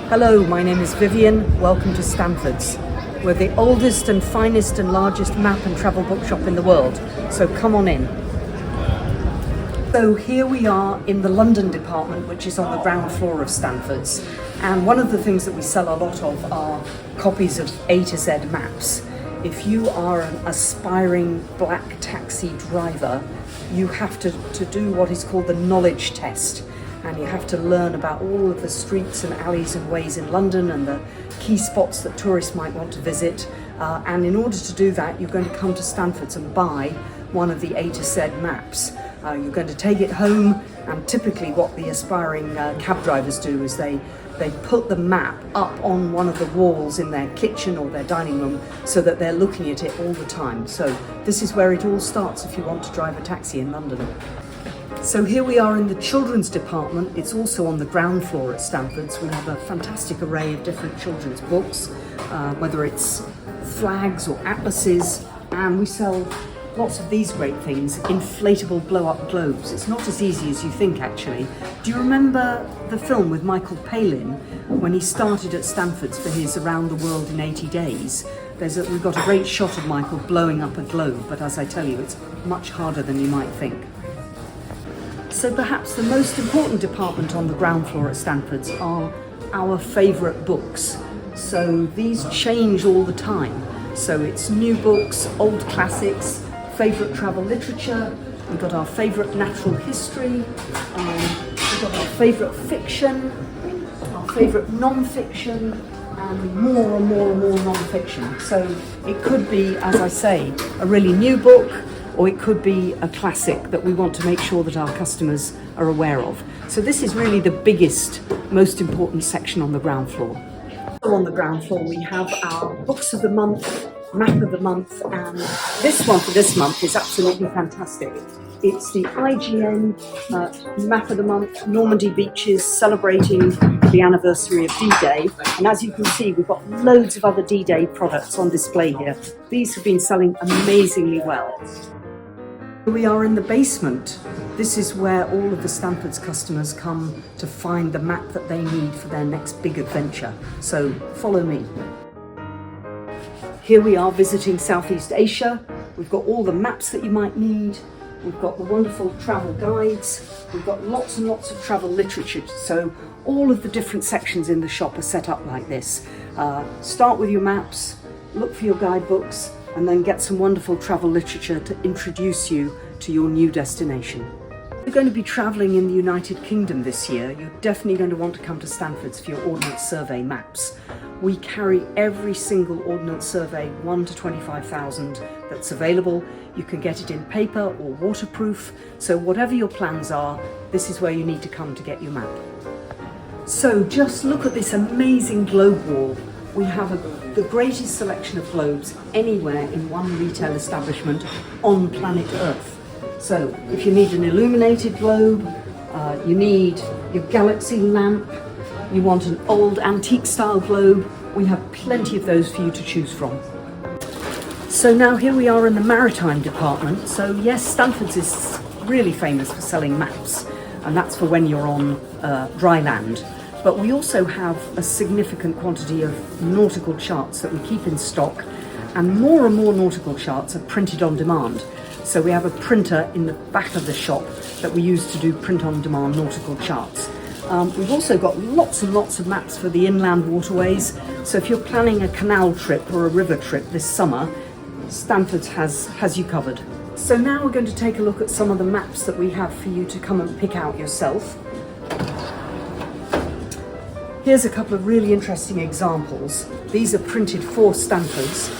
Hello, my name is Vivien. Welcome to Stanfords. We're the oldest and finest and largest map and travel bookshop in the world, so come on in. So here we are in the London department, which is on the ground floor of Stanfords. And one of the things that we sell a lot of are copies of A to Z maps. If you are an aspiring black taxi driver, you have to do what is called the knowledge test. And you have to learn about all of the streets and alleys and ways in London and the key spots that tourists might want to visit. And in order to do that, you're going to come to Stanfords and buy one of the A to Z maps. You're going to take it home, and typically what the aspiring cab drivers do is they put the map up on one of the walls in their kitchen or their dining room so that they're looking at it all the time. So this is where it all starts if you want to drive a taxi in London. So here we are in the children's department. It's also on the ground floor at Stanfords. We have a fantastic array of different children's books, whether it's flags or atlases, and we sell lots of these great things, inflatable blow-up globes. It's not as easy as you think, actually. Do you remember the film with Michael Palin when he started at Stanfords for his Around the World in 80 Days? We've got a great shot of Michael blowing up a globe, but as I tell you, it's much harder than you might think. So perhaps the most important department on the ground floor at Stanfords are our favourite books. So these change all the time. So it's new books, old classics, favourite travel literature, we've got our favourite natural history, we've got our favourite fiction, our favourite non-fiction, and more and more and more non-fiction. So it could be, as I say, a really new book, or it could be a classic that we want to make sure that our customers are aware of. So this is really the biggest, most important section on the ground floor. On the ground floor we have our books of the month, map of the month, and this one for this month is absolutely fantastic. It's the IGN map of the month, Normandy beaches, celebrating the anniversary of D-Day. And as you can see, we've got loads of other D-Day products on display here. These have been selling amazingly well. We are in the basement. This is where all of the Stanfords customers come to find the map that they need for their next big adventure. So follow me. Here we are visiting Southeast Asia. We've got all the maps that you might need. We've got the wonderful travel guides. We've got lots and lots of travel literature. So all of the different sections in the shop are set up like this. Start with your maps, look for your guidebooks, and then get some wonderful travel literature to introduce you to your new destination. If you're going to be travelling in the United Kingdom this year, you're definitely going to want to come to Stanfords for your Ordnance Survey maps. We carry every single Ordnance Survey 1 to 25,000 that's available. You can get it in paper or waterproof, so whatever your plans are, this is where you need to come to get your map. So just look at this amazing globe wall. We have the greatest selection of globes anywhere in one retail establishment on planet Earth. So if you need an illuminated globe, you need your galaxy lamp, you want an old antique style globe, we have plenty of those for you to choose from. So now here we are in the maritime department. So yes, Stanfords is really famous for selling maps, and that's for when you're on dry land. But we also have a significant quantity of nautical charts that we keep in stock, and more nautical charts are printed on demand. So we have a printer in the back of the shop that we use to do print-on-demand nautical charts. We've also got lots and lots of maps for the inland waterways. So if you're planning a canal trip or a river trip this summer, Stanfords has you covered. So now we're going to take a look at some of the maps that we have for you to come and pick out yourself. Here's a couple of really interesting examples. These are printed for Stanfords,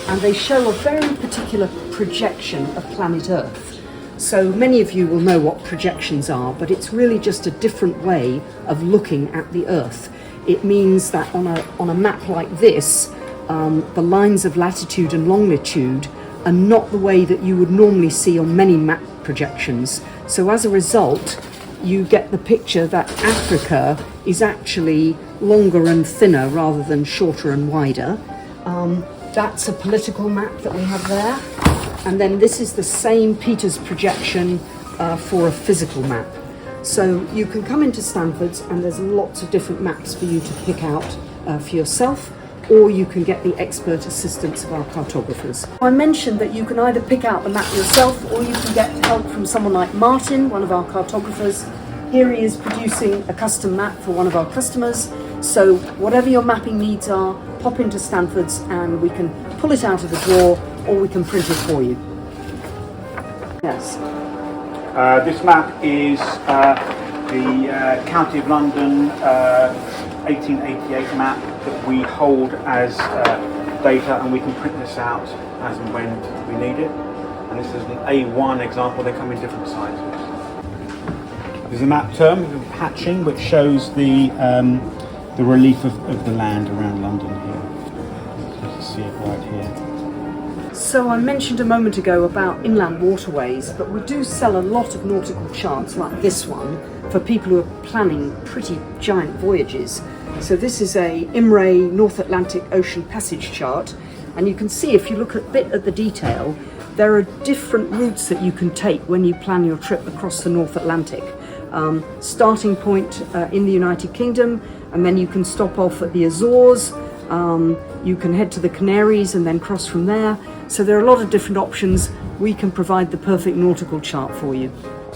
and they show a very particular projection of planet Earth. So many of you will know what projections are, but it's really just a different way of looking at the Earth. It means that on a map like this, the lines of latitude and longitude are not the way that you would normally see on many map projections. So as a result, you get the picture that Africa is actually longer and thinner rather than shorter and wider. That's a political map that we have there. And then this is the same Peters projection for a physical map. So you can come into Stanfords and there's lots of different maps for you to pick out for yourself, or you can get the expert assistance of our cartographers. I mentioned that you can either pick out the map yourself or you can get help from someone like Martin, one of our cartographers. Here he is producing a custom map for one of our customers. So whatever your mapping needs are, pop into Stanfords and we can pull it out of the drawer or we can print it for you. Yes. This map is the County of London 1888 map that we hold as data, and we can print this out as and when we need it. And this is an A1 example. They come in different sizes. There's a map term of hatching which shows the relief of the land around London here. You can see it right here. So I mentioned a moment ago about inland waterways, but we do sell a lot of nautical charts like this one for people who are planning pretty giant voyages. So this is a IMRE North Atlantic Ocean Passage chart, and you can see if you look a bit at the detail, there are different routes that you can take when you plan your trip across the North Atlantic. Starting point in the United Kingdom, and then you can stop off at the Azores, you can head to the Canaries and then cross from there. So there are a lot of different options. We can provide the perfect nautical chart for you.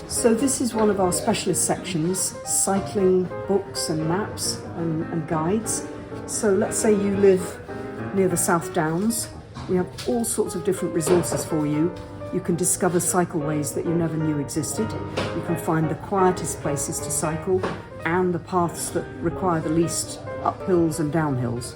So this is one of our specialist sections, cycling books and maps and guides. So let's say you live near the South Downs. We have all sorts of different resources for you. You can discover cycleways that you never knew existed. You can find the quietest places to cycle and the paths that require the least uphills and downhills.